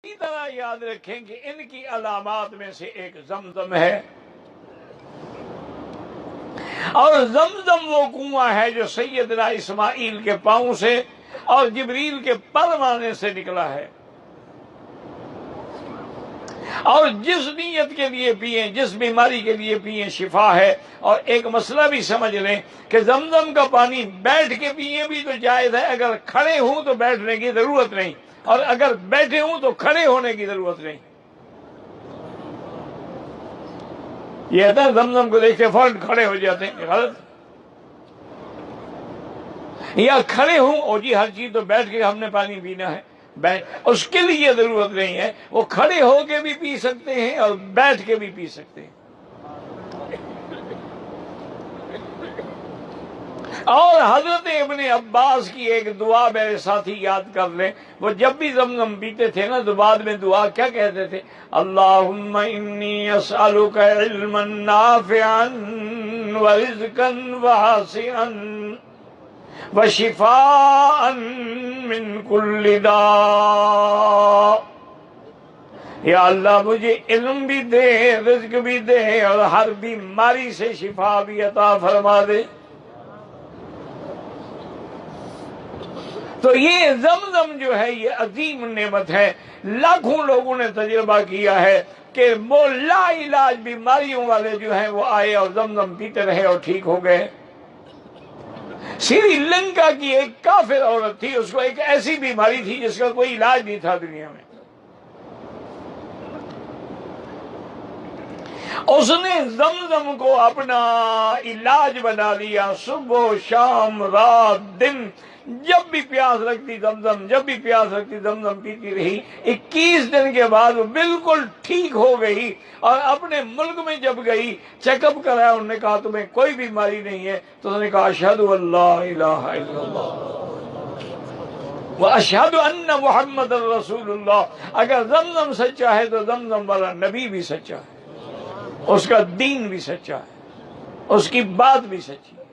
اسی طرح یاد رکھیں کہ ان کی علامات میں سے ایک زمزم ہے، اور زمزم وہ کنواں ہے جو سیدنا اسماعیل کے پاؤں سے اور جبریل کے پروانے سے نکلا ہے، اور جس نیت کے لیے پئیں، جس بیماری کے لیے پئیں شفا ہے۔ اور ایک مسئلہ بھی سمجھ لیں کہ زمزم کا پانی بیٹھ کے پئیں بھی تو جائز ہے، اگر کھڑے ہوں تو بیٹھنے کی ضرورت نہیں، اور اگر بیٹھے ہوں تو کھڑے ہونے کی ضرورت نہیں۔ یہ ہے زمزم کو دیکھ کے فوراً کھڑے ہو جاتے ہیں، غلط۔ یا کھڑے ہوں، اور جی ہر چیز تو بیٹھ کے ہم نے پانی پینا ہے، اس کے لیے ضرورت نہیں ہے، وہ کھڑے ہو کے بھی پی سکتے ہیں اور بیٹھ کے بھی پی سکتے ہیں۔ اور حضرت ابن عباس کی ایک دعا میرے ساتھی یاد کر لیں، وہ جب بھی زمزم پیتے تھے نا تو بعد میں دعا کیا کہتے تھے؟ اللہم انی اسألک علما نافعا ورزقا واسعا وشفاء من کل داء۔ یا اللہ مجھے علم بھی دے، رزق بھی دے، اور ہر بیماری سے شفا بھی عطا فرما دے۔ تو یہ زمزم جو ہے یہ عظیم نعمت ہے۔ لاکھوں لوگوں نے تجربہ کیا ہے کہ وہ لا علاج بیماریوں والے جو ہیں وہ آئے اور زمزم پیتے رہے اور ٹھیک ہو گئے۔ سری لنکا کی ایک کافر عورت تھی، اس کو ایک ایسی بیماری تھی جس کا کوئی علاج نہیں تھا دنیا میں۔ اس نے زمزم کو اپنا علاج بنا لیا، صبح شام رات دن جب بھی پیاس لگتی زمزم، جب بھی پیاس لگتی زمزم پیتی رہی۔ 21 دن کے بعد وہ بالکل ٹھیک ہو گئی، اور اپنے ملک میں جب گئی چیک اپ کرایا، انہوں نے کہا تمہیں کوئی بیماری نہیں ہے، تو انہوں نے کہا اشہد ان لا الہ الا اللہ واشہد ان محمد رسول اللہ۔ اگر زمزم سچا ہے تو زمزم والا نبی بھی سچا ہے، اس کا دین بھی سچا ہے، اس کی بات بھی سچی ہے۔